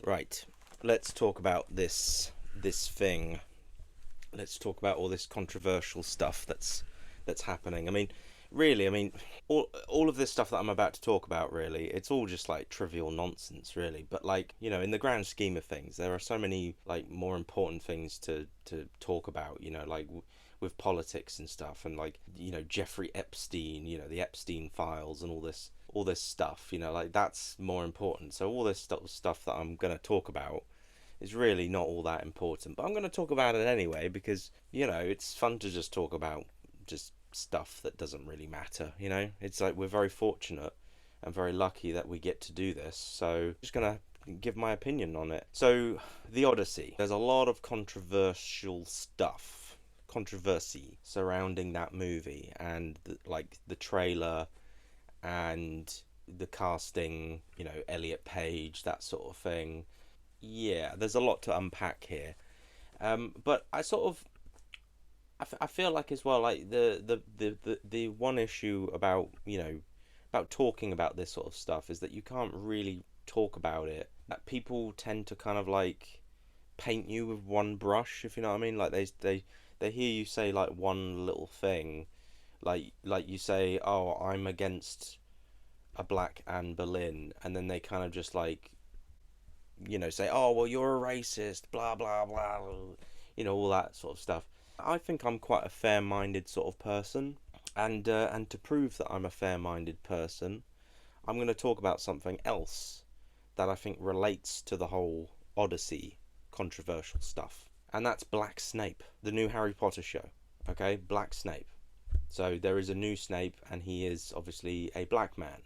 Right. Let's talk about this thing. Let's talk about all this controversial stuff that's happening. Really, all of this stuff that I'm about to talk about, really, it's all just like trivial nonsense, really. But like, in the grand scheme of things, there are so many like more important things to talk about. Like with politics and stuff, and like Jeffrey Epstein, the Epstein files and all this stuff. Like that's more important. So all this stuff that I'm gonna talk about is really not all that important. But I'm going to talk about it anyway because, it's fun to just talk about just stuff that doesn't really matter. It's like we're very fortunate and very lucky that we get to do this. So I'm just going to give my opinion on it. So, the Odyssey. There's a lot of controversy surrounding that movie and the trailer and the casting, Elliot Page, that sort of thing. Yeah, there's a lot to unpack here. But I feel like as well, like the one issue about about talking about this sort of stuff is that you can't really talk about it. That people tend to kind of like paint you with one brush, if you know what I mean. Like they hear you say like one little thing, like you say, oh, I'm against a black Anne Boleyn, and then they kind of just like say, oh, well, you're a racist, blah, blah, blah, all that sort of stuff. I think I'm quite a fair minded sort of person. And to prove that I'm a fair minded person, I'm going to talk about something else that I think relates to the whole Odyssey controversial stuff. And that's Black Snape, the new Harry Potter show. Okay, Black Snape. So there is a new Snape, and he is obviously a black man.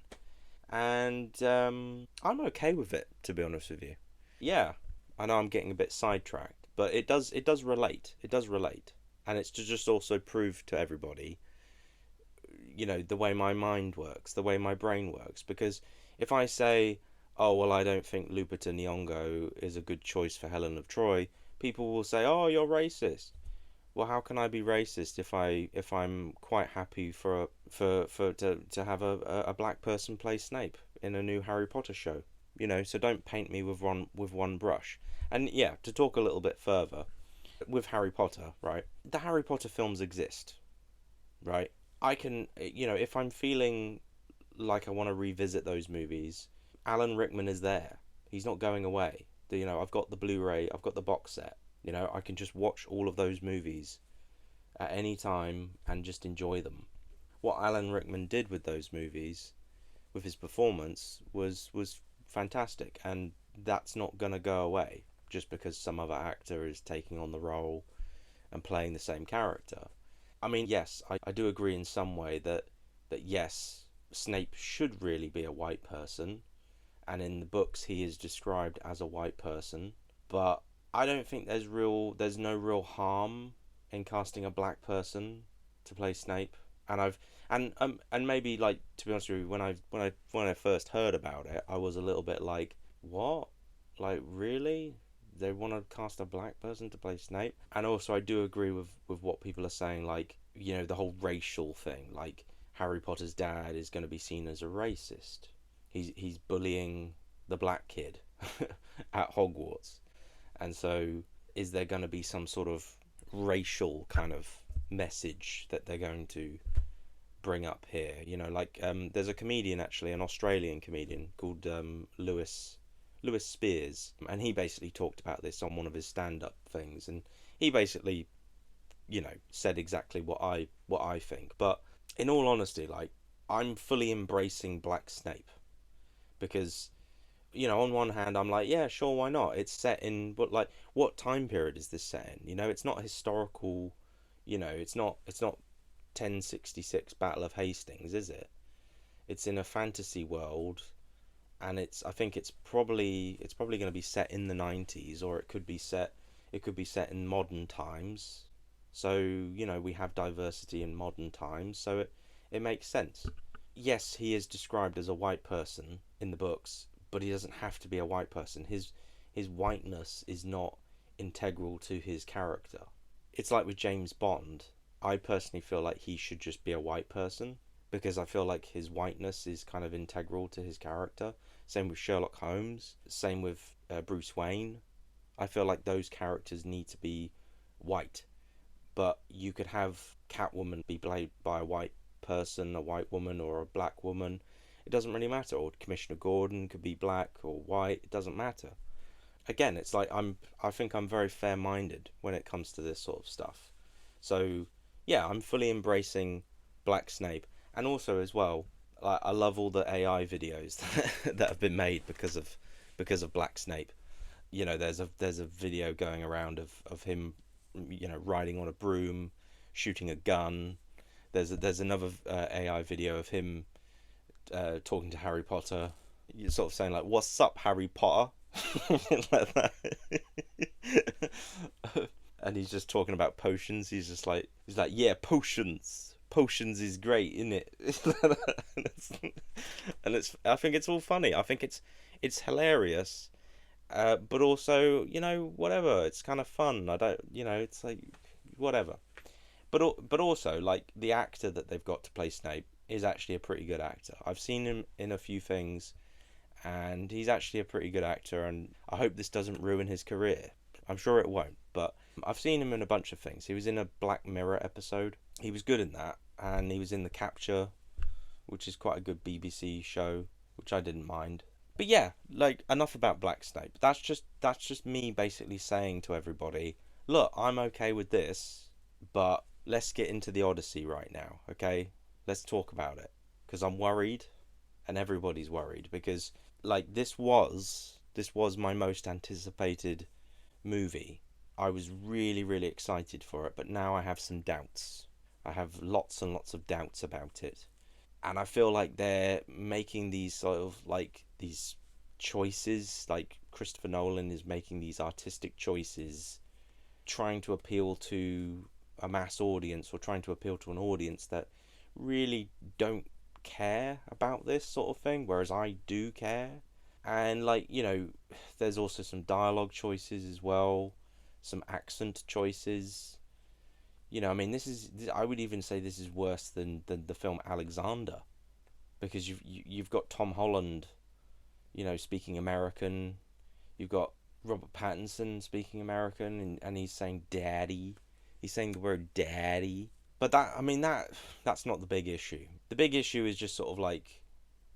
And I'm okay with it, to be honest with you. Yeah, I know I'm getting a bit sidetracked, but it does relate. It does relate, and it's to just also prove to everybody, the way my mind works, the way my brain works. Because if I say, oh well, I don't think Lupita Nyong'o is a good choice for Helen of Troy, people will say, oh, you're racist. Well, how can I be racist if I'm quite happy to have a black person play Snape in a new Harry Potter show? So don't paint me with one brush. And yeah, to talk a little bit further with Harry Potter, right? The Harry Potter films exist, right? I can, if I'm feeling like I want to revisit those movies, Alan Rickman is there. He's not going away. I've got the Blu-ray, I've got the box set. I can just watch all of those movies at any time and just enjoy them. What Alan Rickman did with those movies, with his performance, was fantastic, and that's not gonna go away just because some other actor is taking on the role and playing the same character. Yes, I do agree in some way that yes, Snape should really be a white person, and in the books he is described as a white person, but I don't think there's no real harm in casting a black person to play Snape. And I've and maybe, like, to be honest with you, when I first heard about it, I was a little bit like, what? Like, really? They want to cast a black person to play Snape? And also I do agree with what people are saying, like, the whole racial thing, like Harry Potter's dad is going to be seen as a racist. He's bullying the black kid at Hogwarts. And so, is there going to be some sort of racial kind of message that they're going to bring up here? There's a comedian, actually, an Australian comedian called Lewis Spears, and he basically talked about this on one of his stand-up things, and he basically, said exactly what I think. But in all honesty, like, I'm fully embracing Black Snape because on one hand, I'm like, yeah, sure, why not? It's set in what time period is this set in? It's not historical. It's not 1066 Battle of Hastings, is it? It's in a fantasy world, and I think it's probably going to be set in the 90s, or it could be set in modern times. So we have diversity in modern times, so it makes sense. Yes, he is described as a white person in the books, but he doesn't have to be a white person. His whiteness is not integral to his character. It's like with James Bond. I personally feel like he should just be a white person because I feel like his whiteness is kind of integral to his character. Same with Sherlock Holmes. Same with Bruce Wayne. I feel like those characters need to be white, but you could have Catwoman be played by a white person, a white woman, or a black woman. It doesn't really matter. Or Commissioner Gordon could be black or white. It doesn't matter. Again, it's like I think I'm very fair-minded when it comes to this sort of stuff. So yeah, I'm fully embracing Black Snape, and also as well, I love all the AI videos that have been made because of Black Snape. There's a video going around of him, riding on a broom, shooting a gun. There's another AI video of him talking to Harry Potter. You're sort of saying like, "What's up, Harry Potter?" like that. And he's just talking about potions. He's like, "Yeah, potions. Potions is great, isn't it?" and I think it's all funny. I think it's hilarious, but also, whatever. It's kind of fun. I don't, it's like whatever. But also, like, the actor that they've got to play Snape is actually a pretty good actor. I've seen him in a few things, and he's actually a pretty good actor. And I hope this doesn't ruin his career. I'm sure it won't. But I've seen him in a bunch of things. He was in a Black Mirror episode. He was good in that, and he was in The Capture, which is quite a good BBC show, which I didn't mind. But yeah, like, enough about Black Snape. That's just me basically saying to everybody, look, I'm okay with this, but let's get into the Odyssey right now, okay? Let's talk about it, because I'm worried, and everybody's worried, because like this was my most anticipated movie. I was really, really excited for it, but now I have some doubts. I have lots and lots of doubts about it. And I feel like they're making these sort of like these choices, like Christopher Nolan is making these artistic choices, trying to appeal to a mass audience, or trying to appeal to an audience that really don't care about this sort of thing, whereas I do care. And like, there's also some dialogue choices as well, some accent choices. I mean, I would even say this is worse than the film Alexander, because you've got Tom Holland, speaking American. You've got Robert Pattinson speaking American, and he's saying daddy. He's saying the word daddy. But that's not the big issue. The big issue is just sort of like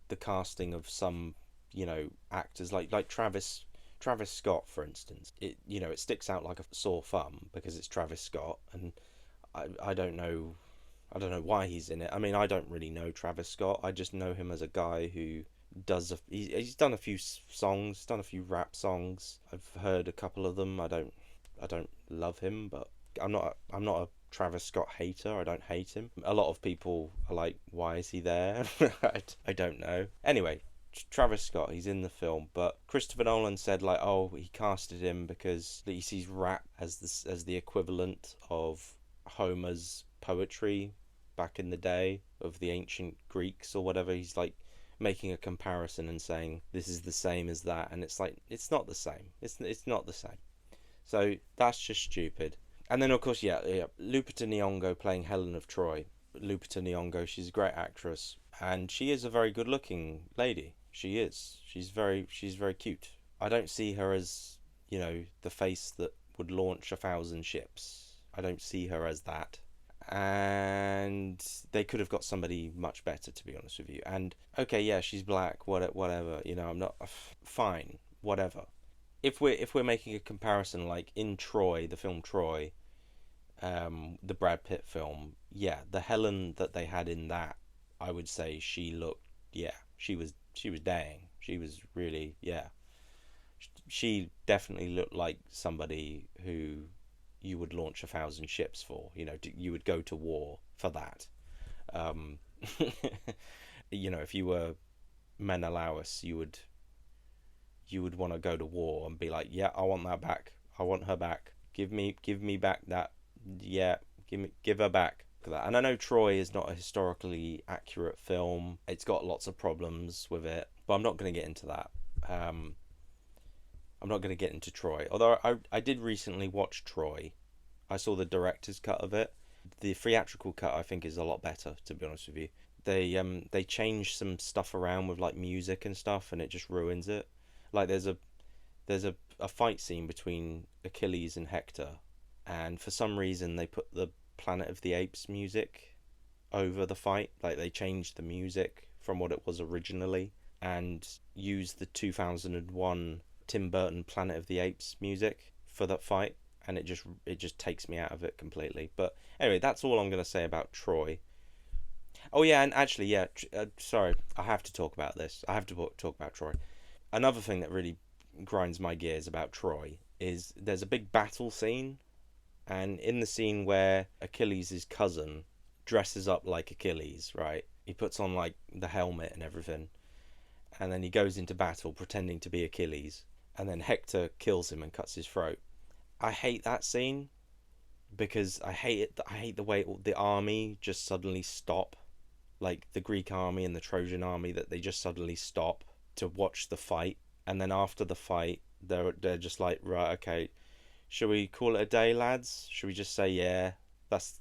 the casting of some, actors like Travis Scott, for instance. It sticks out like a sore thumb because it's Travis Scott, and I don't know. I don't know why he's in it. I mean, I don't really know Travis Scott. I just know him as a guy who he's done a few songs, done a few rap songs. I've heard a couple of them. I don't love him, but I'm not a Travis Scott hater. I don't hate him. A lot of people are like, why is he there? I don't know. Anyway, Travis Scott, he's in the film, but Christopher Nolan said like, oh, he casted him because he sees rap as the equivalent of Homer's poetry back in the day, of the ancient Greeks or whatever. He's like making a comparison and saying this is the same as that, and it's like, it's not the same. It's not the same. So that's just stupid. And then of course, yeah, Lupita Nyong'o playing Helen of Troy. Lupita Nyong'o, she's a great actress, and she is a very good-looking lady. She is. She's very cute. I don't see her as, the face that would launch 1,000 ships. I don't see her as that. And they could have got somebody much better, to be honest with you. And okay, yeah, she's black, whatever. I'm not fine, whatever. If we're making a comparison, like in Troy, the film Troy, the Brad Pitt film, yeah, the Helen that they had in that, I would say she looked, yeah, she was dang. She was really, yeah. She definitely looked like somebody who you would launch 1,000 ships for. You would go to war for that. Um, if you were Menelaus, you would want to go to war and be like, yeah, I want that back. I want her back. Give me back that. Yeah, give her back. That. And I know Troy is not a historically accurate film. It's got lots of problems with it, but I'm not going to get into that. I'm not going to get into Troy. Although I did recently watch Troy. I saw the director's cut of it. The theatrical cut, I think, is a lot better, to be honest with you. They changed some stuff around with like music and stuff, and it just ruins it. Like there's there's a fight scene between Achilles and Hector, and for some reason they put the Planet of the Apes music over the fight. Like they changed the music from what it was originally and used the 2001 Tim Burton Planet of the Apes music for that fight, and it just takes me out of it completely. But anyway, that's all I'm going to say about Troy. Oh yeah, and actually, yeah, sorry, I have to talk about this. I have to talk about Troy. Another thing that really grinds my gears about Troy is there's a big battle scene, and in the scene where Achilles' cousin dresses up like Achilles, right? He puts on like the helmet and everything, and then he goes into battle pretending to be Achilles, and then Hector kills him and cuts his throat. I hate that scene because I hate it. I hate the way the army just suddenly stop, like the Greek army and the Trojan army, that they just suddenly stop to watch the fight, and then after the fight, they're just like, right, okay, should we call it a day, lads? Should we just say, yeah, that's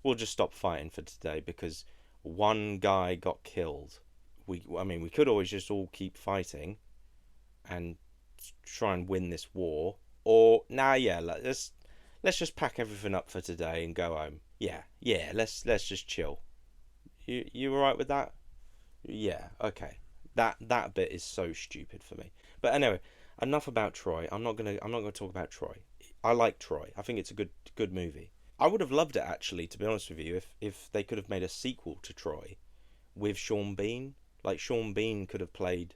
we'll just stop fighting for today because one guy got killed. I mean, we could always just all keep fighting and try and win this war, or nah, yeah, let's just pack everything up for today and go home. Yeah, yeah, let's just chill. You alright with that? Yeah, okay. That bit is so stupid for me. But anyway, enough about Troy. I'm not gonna talk about Troy. I like Troy. I think it's a good movie. I would have loved it actually, to be honest with you, if they could have made a sequel to Troy with Sean Bean. Like Sean Bean could have played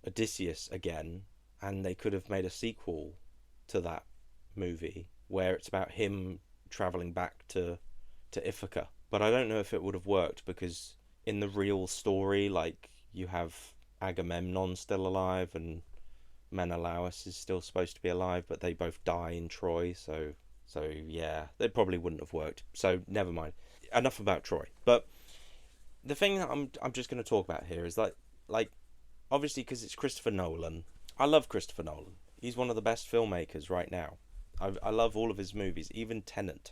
Odysseus again, and they could have made a sequel to that movie where it's about him traveling back to Ithaca. But I don't know if it would have worked because in the real story, like you have Agamemnon still alive and Menelaus is still supposed to be alive, but they both die in Troy. So yeah, they probably wouldn't have worked. So never mind. Enough about Troy. But the thing that I'm just going to talk about here is like obviously because it's Christopher Nolan. I love Christopher Nolan. He's one of the best filmmakers right now. I love all of his movies, even Tenet.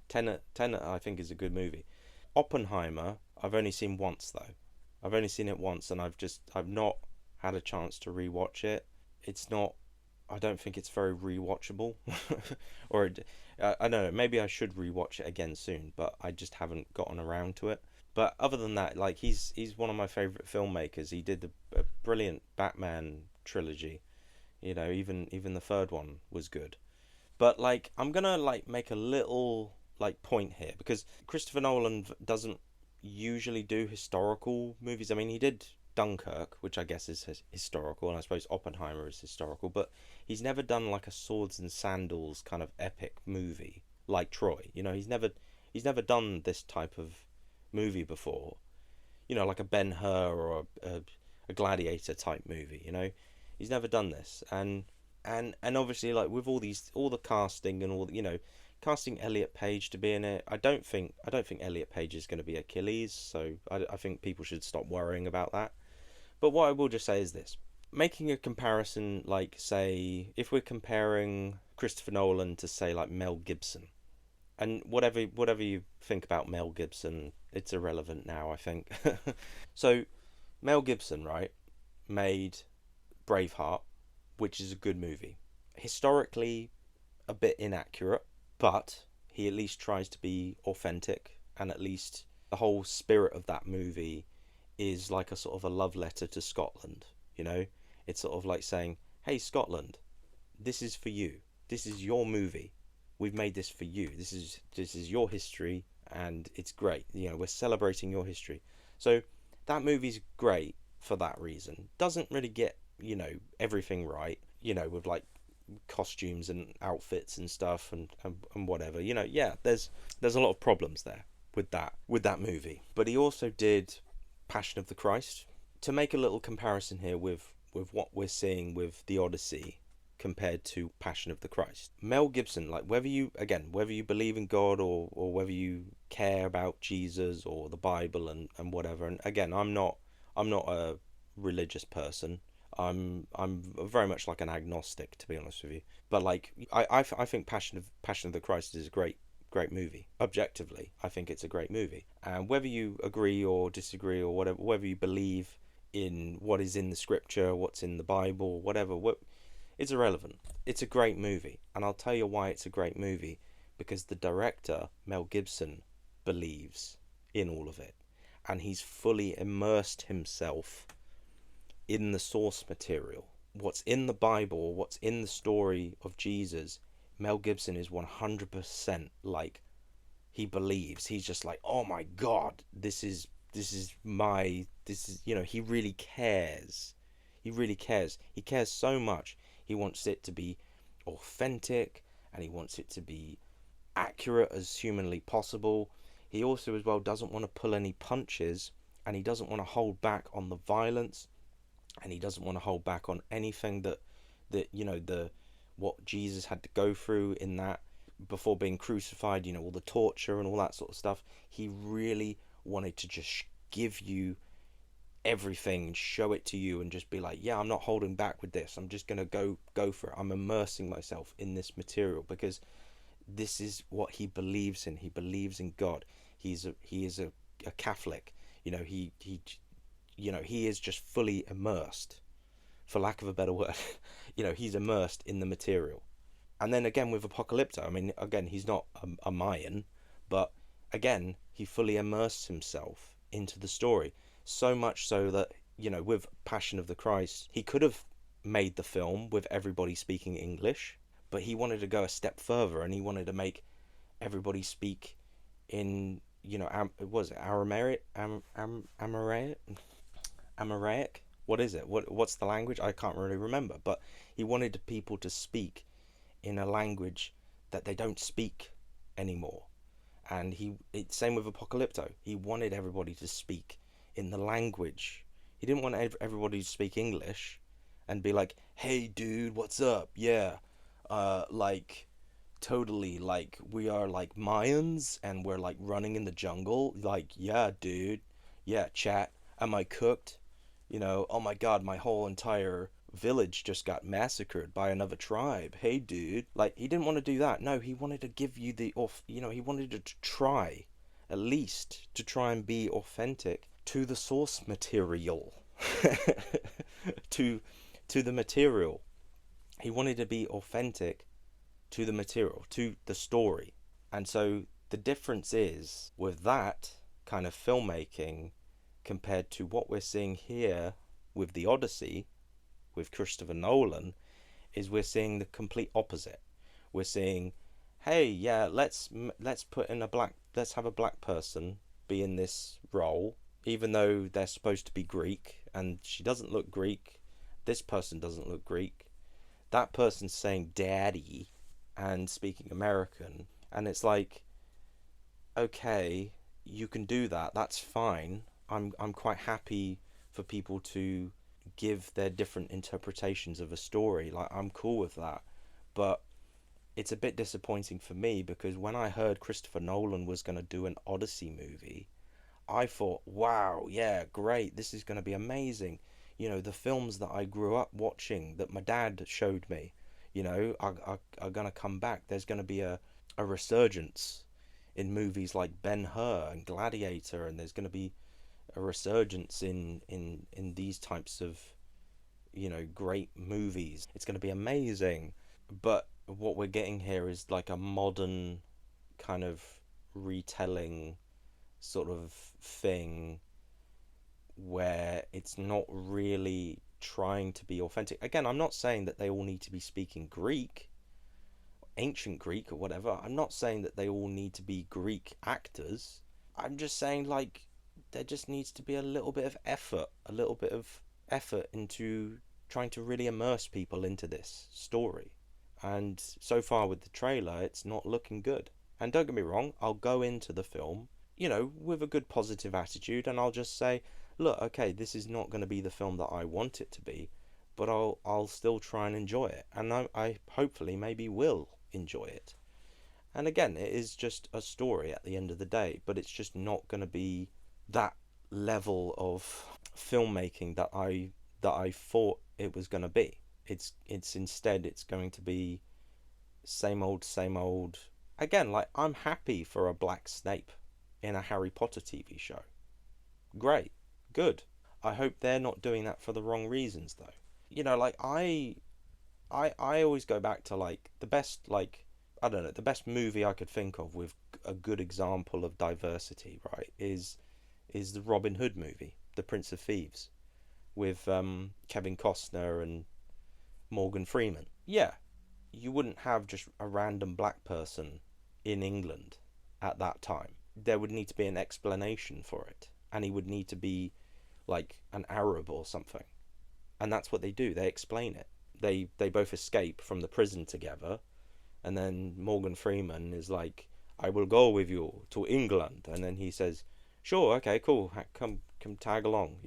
Tenet, I think, is a good movie. Oppenheimer, I've only seen once though. I've only seen it once, and I've not had a chance to rewatch it. It's not. I don't think it's very rewatchable, or I don't know. Maybe I should rewatch it again soon, but I just haven't gotten around to it. But other than that, like he's one of my favorite filmmakers. He did a brilliant Batman trilogy. You know, even the third one was good. But like I'm gonna like make a little like point here because Christopher Nolan doesn't usually do historical movies. I mean, he did Dunkirk, which I guess is historical, and I suppose Oppenheimer is historical, but he's never done like a swords and sandals kind of epic movie like Troy. You know, he's never done this type of movie before. You know, like a Ben Hur or a Gladiator type movie. You know, he's never done this, and obviously like with all the casting and all, you know, casting Elliot Page to be in it, I don't think Elliot Page is going to be Achilles, so I think people should stop worrying about that. But what I will just say is this: making a comparison, like say if we're comparing Christopher Nolan to say like Mel Gibson, and whatever you think about Mel Gibson, it's irrelevant now, I think. So Mel Gibson, right, made Braveheart, which is a good movie. Historically, a bit inaccurate, but he at least tries to be authentic, and at least the whole spirit of that movie is like a sort of a love letter to Scotland. You know, it's sort of like saying, "Hey, Scotland, this is for you. This is your movie. We've made this for you. This is your history, and it's great. You know, we're celebrating your history." So that movie's great for that reason. Doesn't really get, you know, everything right. You know, with like costumes and outfits and stuff and whatever. You know, yeah, there's a lot of problems there with that movie. But he also did Passion of the Christ. To make a little comparison here with what we're seeing with the Odyssey compared to Passion of the Christ. Mel Gibson, like whether you believe in God or whether you care about Jesus or the Bible and whatever, and again, I'm not a religious person. I'm very much like an agnostic, to be honest with you. But like I think Passion of the Christ is a great movie. Objectively, I think it's a great movie. And whether you agree or disagree or whatever, whether you believe in what is in the scripture, what's in the Bible, whatever. It's irrelevant. It's a great movie, and I'll tell you why it's a great movie, because the director, Mel Gibson, believes in all of it, and he's fully immersed himself in the source material. What's in the Bible, what's in the story of Jesus, Mel Gibson is 100% like, he believes. He's just like, oh my God, he really cares. He really cares. He cares so much. He wants it to be authentic, and he wants it to be accurate as humanly possible. He also as well doesn't want to pull any punches, and he doesn't want to hold back on the violence, and he doesn't want to hold back on anything that the what Jesus had to go through in that before being crucified, all the torture and all that sort of stuff. He really wanted to just give you everything and show it to you and just be like, yeah, I'm not holding back with this. I'm just gonna go for it. I'm immersing myself in this material because this is what he believes in. He believes in God. He is a Catholic. He is just fully immersed, for lack of a better word. He's immersed in the material. And then again with Apocalypto, I mean, again, he's not a Mayan, but again, he fully immersed himself into the story. So much so that, with Passion of the Christ, he could have made the film with everybody speaking English, but he wanted to go a step further, and he wanted to make everybody speak in, was it Aramaic? Aramaic? What is it? What's the language? I can't really remember, but he wanted people to speak in a language that they don't speak anymore. And same with Apocalypto. He wanted everybody to speak in the language. He didn't want everybody to speak English and be like, "Hey, dude, what's up? Yeah, like, totally, like, we are like Mayans and we're like running in the jungle. Like, yeah, dude, yeah, chat. Am I cooked? Oh my God, my whole entire village just got massacred by another tribe. Hey, dude." Like, he didn't want to do that. No, he wanted to give you he wanted to try, at least, to try and be authentic to the source material. to the material. He wanted to be authentic to the material, to the story. And so the difference is with that kind of filmmaking compared to what we're seeing here with the Odyssey, with Christopher Nolan, is we're seeing the complete opposite. We're seeing, hey, yeah, let's have a black person be in this role, even though they're supposed to be Greek, and she doesn't look Greek. This person doesn't look Greek. That person's saying daddy and speaking American, and it's like, okay, you can do that. That's fine. I'm quite happy for people to give their different interpretations of a story. Like, I'm cool with that. But it's a bit disappointing for me because when I heard Christopher Nolan was going to do an Odyssey movie, I thought, wow, yeah, great, this is going to be amazing. The films that I grew up watching, that my dad showed me, are going to come back. There's going to be a resurgence in movies like Ben-Hur and Gladiator, and there's going to be a resurgence in these types of, great movies. It's going to be amazing. But what we're getting here is like a modern kind of retelling sort of thing where it's not really trying to be authentic. Again, I'm not saying that they all need to be speaking Greek, ancient Greek or whatever. I'm not saying that they all need to be Greek actors. I'm just saying, like, there just needs to be a little bit of effort into trying to really immerse people into this story. And so far with the trailer, it's not looking good. And don't get me wrong, I'll go into the film, with a good positive attitude, and I'll just say, look, okay, this is not going to be the film that I want it to be, but I'll still try and enjoy it. And I hopefully maybe will enjoy it. And again, it is just a story at the end of the day, but it's just not going to be that level of filmmaking that I thought it was going to be. It's instead it's going to be same old. Again, like, I'm happy for a black Snape in a Harry Potter TV show. Great, good. I hope they're not doing that for the wrong reasons though. Like I always go back to like the best, like, I don't know, the best movie I could think of with a good example of diversity, right, is the Robin Hood movie, The Prince of Thieves, with Kevin Costner and Morgan Freeman. Yeah, you wouldn't have just a random black person in England at that time. There would need to be an explanation for it, and he would need to be like an Arab or something. And that's what they do. They explain it. They both escape from the prison together, and then Morgan Freeman is like, "I will go with you to England," and then he says, "Sure, okay, cool, come tag along."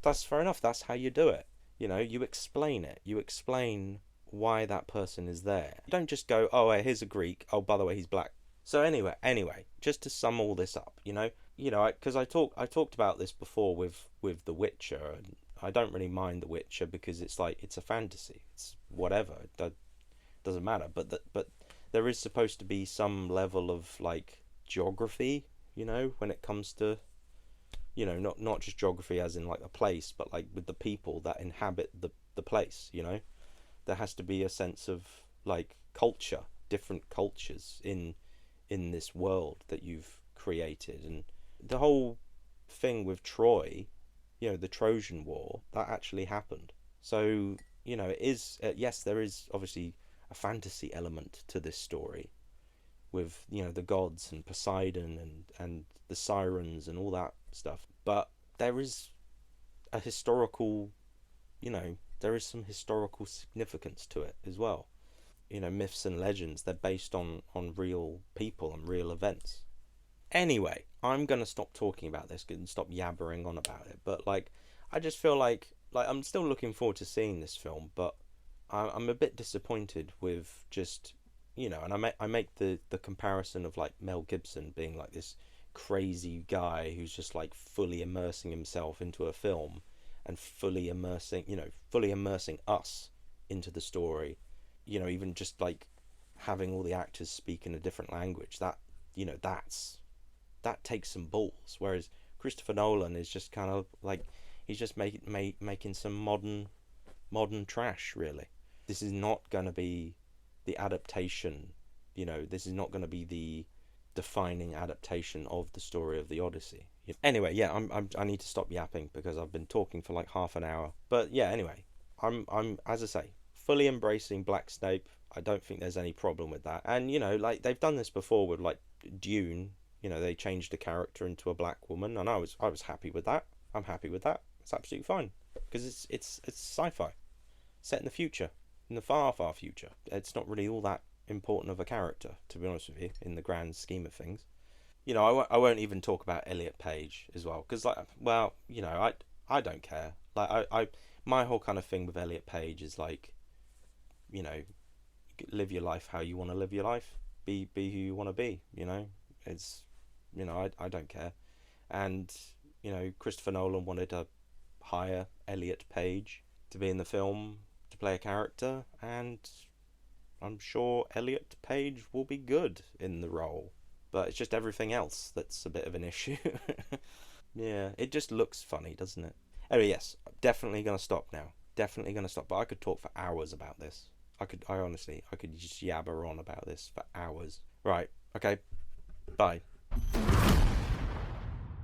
That's fair enough. That's how you do it. You explain it. You explain why that person is there. You don't just go, "Oh, here's a Greek. Oh, by the way, he's black." So anyway, just to sum all this up, because I talked about this before with The Witcher, and I don't really mind The Witcher because it's like it's a fantasy. It's whatever. It doesn't matter. But there is supposed to be some level of like geography, when it comes to not just geography as in like a place, but like with the people that inhabit the place. There has to be a sense of like culture, different cultures in this world that you've created. And the whole thing with Troy, the Trojan War, that actually happened. So it is, yes, there is obviously a fantasy element to this story with the gods and Poseidon and the sirens and all that stuff, but there is a historical, there is some historical significance to it as well. Myths and legends, they're based on real people and real events. Anyway, I'm gonna stop talking about this and stop yabbering on about it. But like, I just feel like I'm still looking forward to seeing this film, but I'm a bit disappointed with just and I make the comparison of like Mel Gibson being like this crazy guy who's just like fully immersing himself into a film and fully immersing us into the story. Even just like having all the actors speak in a different language, that takes some balls. Whereas Christopher Nolan is just kind of like he's just making some modern trash. Really, this is not going to be the adaptation. This is not going to be the defining adaptation of the story of the Odyssey. Anyway, yeah, I need to stop yapping because I've been talking for like half an hour. But yeah, anyway, I'm as I say, fully embracing Black Snape. I don't think there's any problem with that. And like they've done this before with like Dune. They changed a character into a black woman, and I was happy with that. I'm happy with that. It's absolutely fine because it's sci-fi, set in the future, in the far future. It's not really all that important of a character, to be honest with you, in the grand scheme of things. I won't even talk about Elliot Page as well because like, well, I don't care. Like I my whole kind of thing with Elliot Page is like, live your life how you want to live your life. Be who you want to be. It's I don't care. And Christopher Nolan wanted to hire Elliot Page to be in the film to play a character, and I'm sure Elliot Page will be good in the role. But it's just everything else that's a bit of an issue. Yeah, it just looks funny, doesn't it? Anyway, yes, I'm definitely gonna stop now. Definitely gonna stop. But I could talk for hours about this. I honestly, I could just yabber on about this for hours. Right. Okay. Bye.